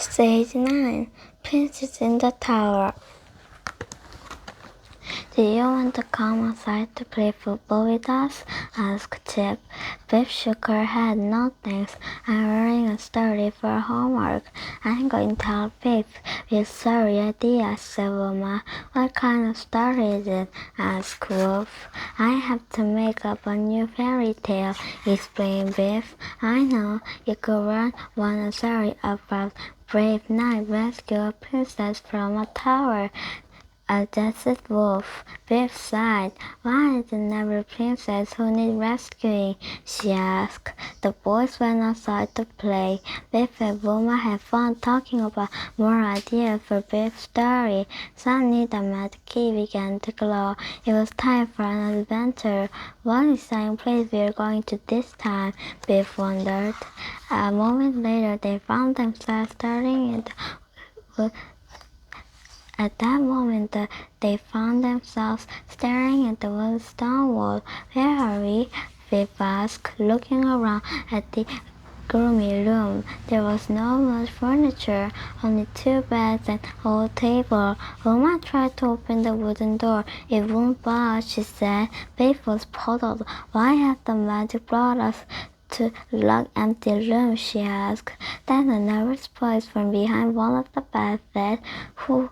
Stage 9. Princess in the Tower. Do you want to come outside to play football with us? Asked Chip. Biff shook her head. No thanks. I'm wearing a study for homework. I'm going to help Biff. With sorry idea, said Wilma. What kind of story is it? Asked Wolf. I have to make up a new fairy tale, explained Biff. I know. You could run one story about brave knight rescue a princess from a tower. Suggested Wolf. Biff sighed. Why is it never princess who need rescuing? She asked. The boys went outside to play. Biff and Wilma had fun talking about more ideas for Biff's story. Suddenly the magic key began to glow. It was time for an adventure. What exciting place we are going to this time? Biff wondered. A moment later they found themselves staring at the At that moment, they found themselves staring at the wooden stone wall. Where are we? Biff asked, looking around at the gloomy room. There was no much furniture, only 2 beds and an old table. Wilma tried to open the wooden door. It wouldn't budge, she said. Biff was puzzled. Why had the magic brought us to lock empty room? She asked. Then a nervous voice from behind one of the beds said, Who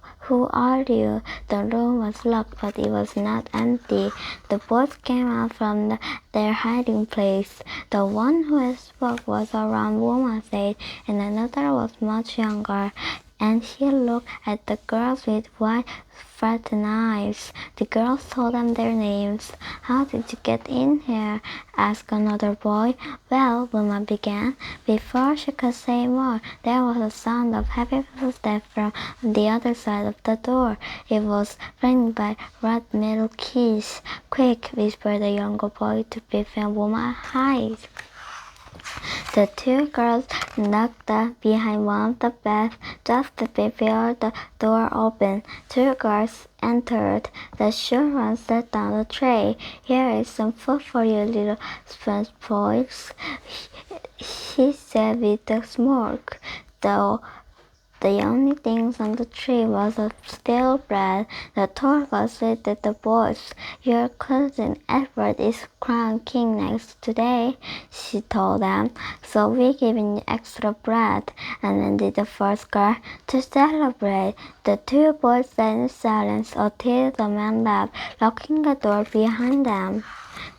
are you? The room was locked, but it was not empty. The boys came out from their hiding place. The one who spoke was around woman's age, and another was much younger, and he looked at the girls with wide, frightened eyes. The girls told them their names. How did you get in here? Asked another boy. Well, Wilma began. Before she could say more, there was a sound of heavy footsteps from the other side of the door. It was ringed by red metal keys. Quick, whispered the younger boy to Biff and Wilma. Hide. The 2 girls knocked behind one of the beds just before the door opened. 2 girls entered. The children set down the tray. Here is some food for you, little sponge boys, he said with a smirk. The only things on the tree was a stale bread. The tortoise said to the boys, Your cousin Edward is crowned king next today, she told them, so we're giving you extra bread. And then did the first girl. To celebrate, the 2 boys sat in silence until the man left, locking the door behind them.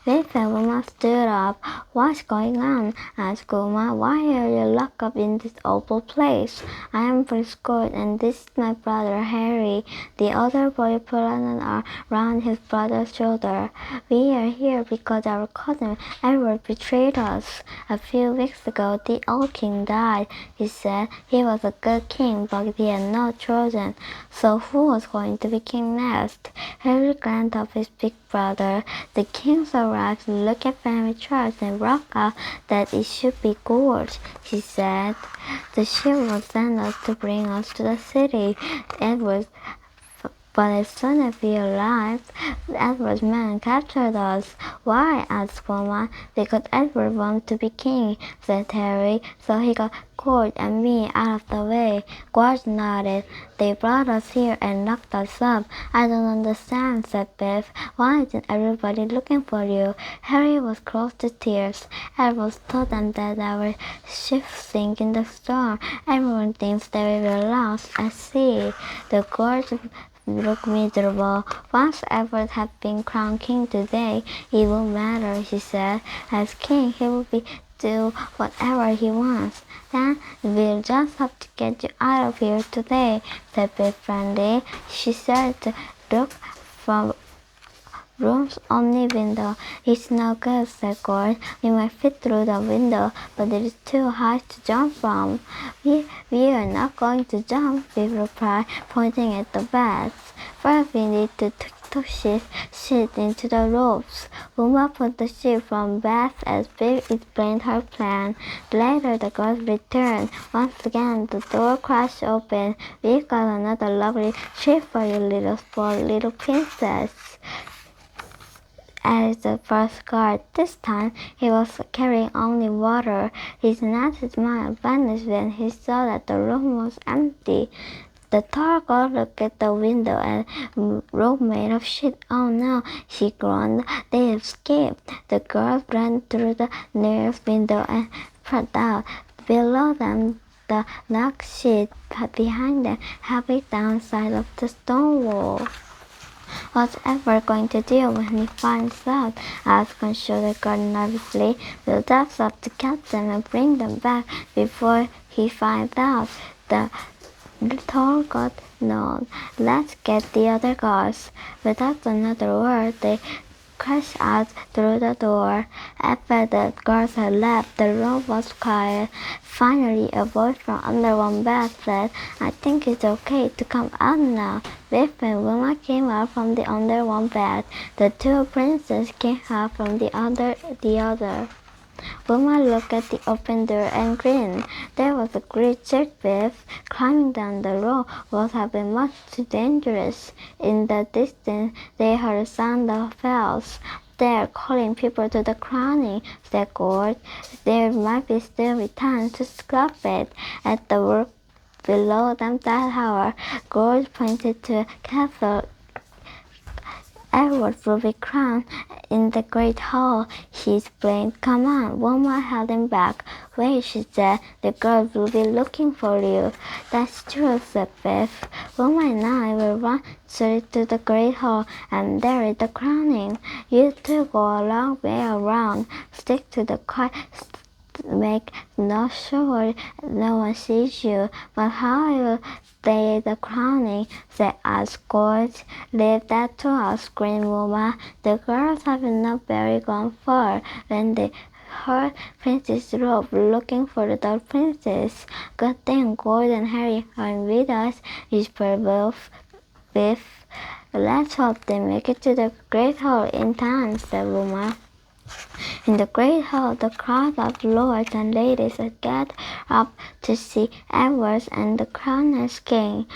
Biff and Wilma stood up. What's going on? Asked Wilma. Why are you locked up in this awful place? I am Prescott, and this is my brother Harry. The other boy put an arm around his brother's shoulder. We are here because our cousin Edward betrayed us. A few weeks ago, the old king died, he said. He was a good king, but he had no children. So who was going to be king next? Harry glanced at his big brother. The kings arrived to look at family charts and work out that it should be gold, he said. The ship will send us to bring us to the city. But as soon as we arrived, Edward's men captured us. Why? Asked Wilma. Because Edward wanted to be king, said Harry, so he got Gord and me out of the way. Gord nodded. They brought us here and locked us up. I don't understand, said Biff. Why isn't everybody looking for you? Harry was close to tears. Edward told them that our ship sank in the storm. Everyone thinks that we were lost at sea. The Gord looked miserable. Once Edward had been crowned king today, it won't matter, he said. As king, he will do whatever he wants. Then we'll just have to get you out of here today, said Biff friendly. She said to look from room's only window. It's no good, said Gord. We might fit through the window, but it is too high to jump from. We are not going to jump, Biff replied, pointing at the beds. First we need to shit into the ropes. Wilma put the ship from beds as Biff explained her plan. Later the girls returned. Once again the door crashed open. We've got another lovely trip for you, little princess. added the first guard. This time he was carrying only water. His nasty smile vanished when he saw that the room was empty. The tall girl looked at the window and room made of shit. "Oh no," she groaned. "They escaped." The girl ran through the nearest window and peered out. Below them, the dark sheet behind them, heavy downside of the stone wall. "What's Edward going to do when he finds out?" asked Monsieur the girl nervously. "We'll just have to catch them and bring them back before he finds out." The tall god nodded. "Let's get the other guards." Without another word, they crashed out through the door. After the guards had left, the room was quiet. Finally, a voice from under one bed said, "I think it's okay to come out now." Biff and Wilma came out from the under one bed. The two princes came out from the other. Wilma looked at the open door and grinned. There was a great jerk. Biff. Climbing down the road would have been much too dangerous. In the distance, they heard the sound of bells. "They're calling people to the crowning," said Gord. "There might still be time to stop it." At the roof below them that hour, Gord pointed to a castle. "Edward will be crowned in the great hall," he explained. "Come on." Wilma held him back. "Wait," she said. "The girls will be looking for you." "That's true," said Biff. "Wilma and I will run straight to the great hall, and there is the crowning. You two go a long way around. Stick to the quiet. Make sure no one sees you." "But how will they the crowning?" said Asgore. "Leave that to us," screamed Wilma. The girls have not very gone far when they heard Princess Robe looking for the princess. "Good thing Gord and Harry aren't with us," whispered Biff. "Let's hope they make it to the great hall in time," said Wilma. In the great hall, the crowd of lords and ladies had gathered up to see Edward and the crown as king.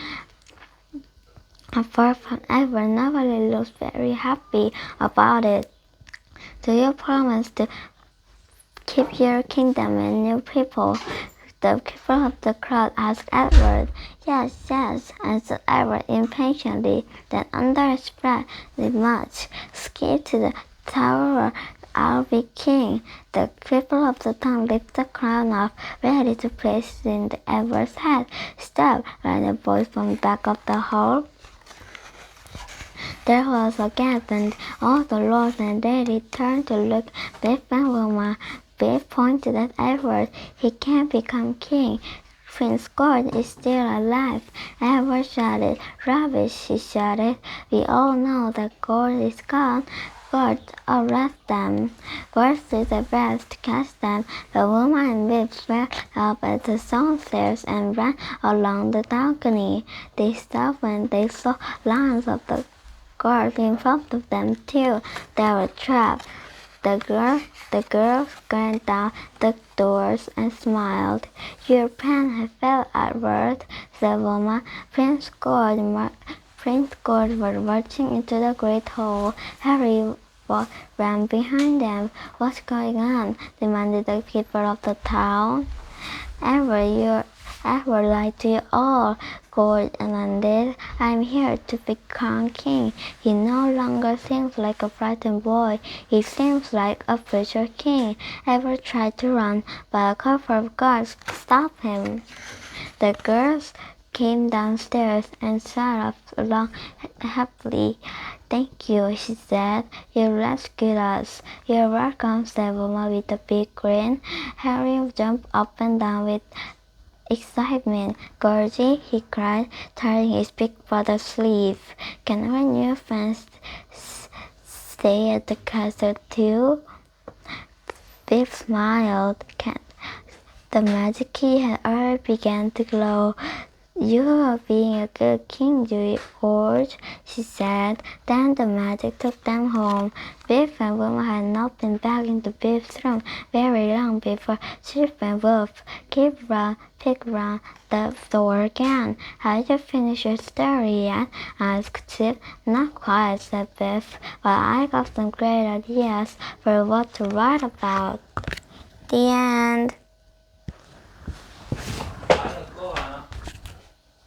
Apart from Edward, nobody looked very happy about it. "Do you promise to keep your kingdom and new people?" the people of the crowd asked Edward. "Yes, yes," answered Edward impatiently. Then under his breath, "We must skip to the tower. I'll be king." The people of the town lifted the crown off, ready to place it in Edward's head. "Stop!" cried a voice from the back of the hall. There was a gasp, and all the lords and ladies turned to look at Biff and Wilma. Biff pointed at Edward. "He can't become king. Prince Gord is still alive." Edward shouted. "Rubbish!" he shouted. "We all know that Gord is gone. Gord, arrest them." Gord did their best to catch them, but Wilma and Biff swept up at the stone stairs and ran along the balcony. They stopped when they saw lines of the guards in front of them too. They were trapped. The girls glanced down the doors and smiled. "Your plan has failed, Edward," said Wilma. Prince Gord was marching into the great hall. Harry ran behind them. "What's going on?" demanded the people of the town. Edward lied to you all," Gord demanded. "I'm here to be crowned king." He no longer seems like a frightened boy. He seems like a future king. Edward tried to run, but a couple of guards stopped him. The girls came downstairs and sat up along happily. "Thank you," she said. "You rescued us." "You're welcome," said Wilma with a big grin. Harry jumped up and down with excitement. "Gorgie," he cried, turning his big brother's sleeve. "Can our new friends stay at the castle too?" Biff smiled. The magic key had already begun to glow. You are being a good king, George, she said. Then the magic took them home. Biff and Wilma had not been back into Biff's room very long before Chip and Wolf came round, picked round the door again. Have you finished your story yet? Asked Chip. Not quite, said Biff, but I got some great ideas for what to write about. The end.